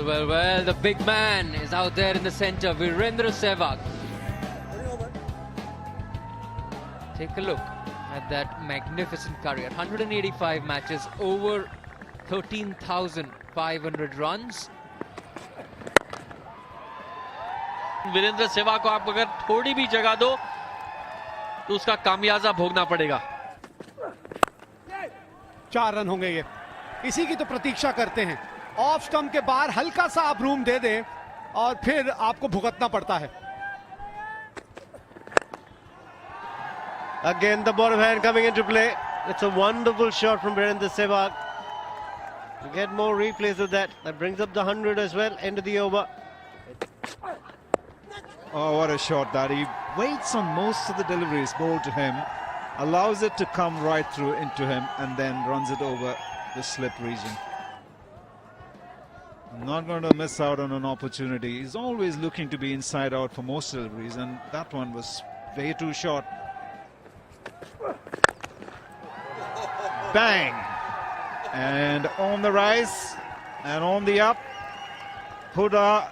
Well, the big man is out there in the center, Virendra Sehwag. Take a look at that magnificent career. 185 matches, over 13,500 runs. Virendra Sehwag को आप अगर थोड़ी भी जगह दो तो उसका कामयाजा भोगना पड़ेगा। 4 रन होंगे ये, इसी की तो प्रतीक्षा करते हैं। ऑफ स्टंप के बाहर हल्का सा आप रूम दे दें और फिर आपको भुगतना पड़ता है। Again the ball of hand coming into play. It's a wonderful shot from Virendra Sehwag. To get more replays of that. That brings up the 100 as well. End of the over. Oh, what a shot that. He waits on most of the deliveries bowled to him, allows it to come right through into him, and then runs it over the slip region. Not going to miss out on an opportunity. He's always looking to be inside out for most deliveries, and that one was way too short. Bang! And on the rise and on the up, Huda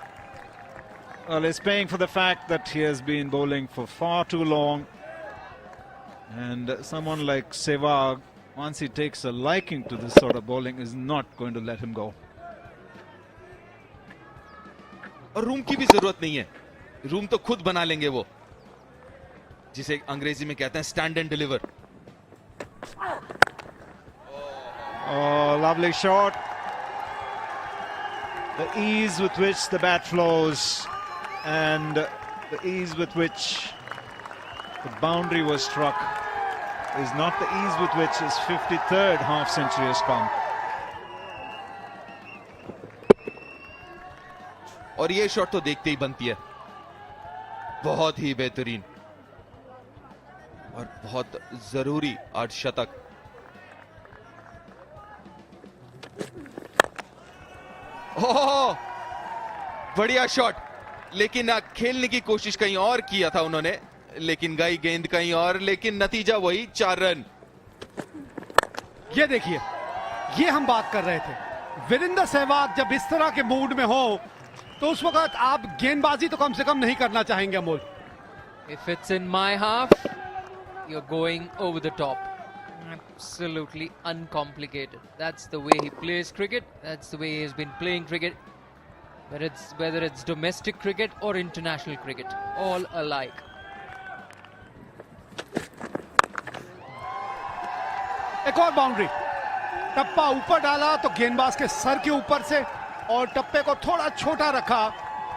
is paying for the fact that he has been bowling for far too long. And someone like Sehwag, once he takes a liking to this sort of bowling, is not going to let him go. और room की भी जरूरत नहीं है, room तो खुद बना लेंगे वो, जिसे अंग्रेजी में कहते हैं stand and deliver. Oh, lovely shot. The ease with which the bat flows and the ease with which the boundary was struck is not the ease with which his 53rd half century has come. और ये shot तो देखते ही बनती है, बहुत ही बेहतरीन और बहुत जरूरी अर्धशतक। ओह, बढ़िया शॉट, लेकिन खेलने की कोशिश कहीं और किया था उन्होंने, लेकिन गई गेंद कहीं और, लेकिन नतीजा वही 4 रन। ये देखिए, ये हम बात कर रहे थे। वीरेंद्र सहवाग जब इस तरह के मूड में हो तो उस वक्त आप गेंदबाजी तो कम से कम नहीं करना चाहेंगे Amol. If it's in my half, you're going over the top. Absolutely uncomplicated. That's the way he plays cricket. That's the way he has been playing cricket. Whether it's domestic cricket or international cricket, all alike. एक और boundary, टप्पा ऊपर डाला तो गेंदबाज के sir के ऊपर से, और टप्पे को थोड़ा छोटा रखा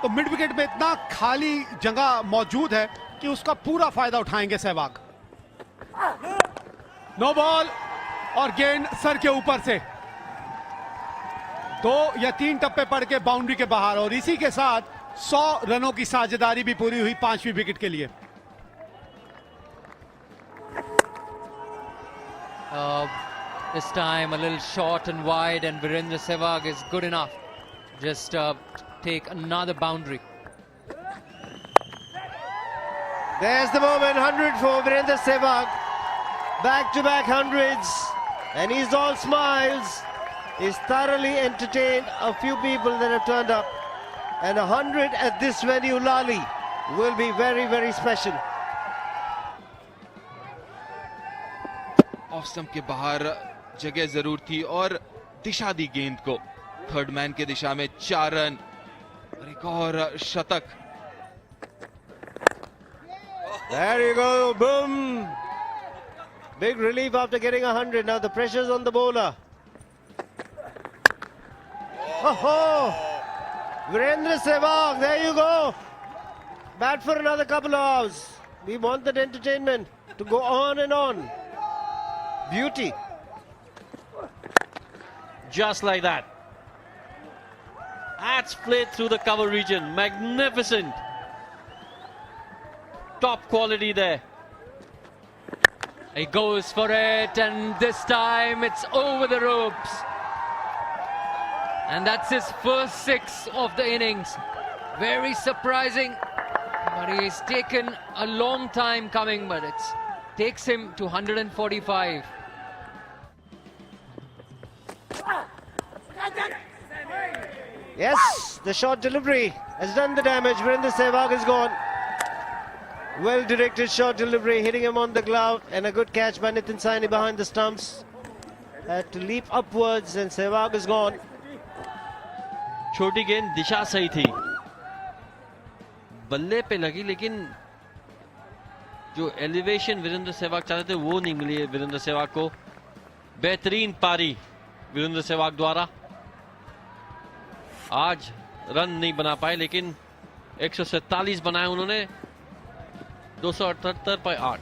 तो मिड विकेट में इतना खाली जगह मौजूद है कि उसका पूरा फायदा उठाएंगे सहवाग। नो बॉल और गेंद सर के ऊपर से 2 या 3 टप्पे पड़ के बाउंड्री के बाहर, और इसी के साथ 100 रनों की साझेदारी भी पूरी हुई 5वीं विकेट के लिए। This time a little short and wide, and Virendra Sehwag is good enough. Just take another boundary. There's the moment, 100 for Virendra Sehwag. Back-to-back hundreds, and he's all smiles. He's thoroughly entertained a few people that have turned up, and 100 at this venue, Lali, will be very, very special. Off stump के बाहर जगह जरूर थी और दिशा दी गेंद को, third man के दिशा में 4 रन और एक और शतक। There you go, boom! Big relief after getting 100. Now the pressure's on the bowler. Oh, Virendra Sehwag, there you go. Bat for another couple of hours. We want that entertainment to go on and on. Beauty. Just like that. That's played through the cover region. Magnificent. Top quality there. He goes for it, and this time it's over the ropes. And that's his first 6 of the innings. Very surprising, but he's taken a long time coming, but it takes him to 145. Yes, the short delivery has done the damage. Virendra Sehwag is gone. Well directed short delivery, hitting him on the glove, and a good catch by Nitin Saini behind the stumps. Had to leap upwards, and Sehwag is gone. छोटी गेंद दिशा सही थी, बल्ले पे लगी, लेकिन जो elevation Virendra Sehwag चाहते थे वो नहीं मिली है वीरेंद्र सहवाग को। बेहतरीन पारी वीरेंद्र सहवाग द्वारा। आज रन नहीं बना पाए, लेकिन 147 बनाए उन्होंने, 278 पर 8।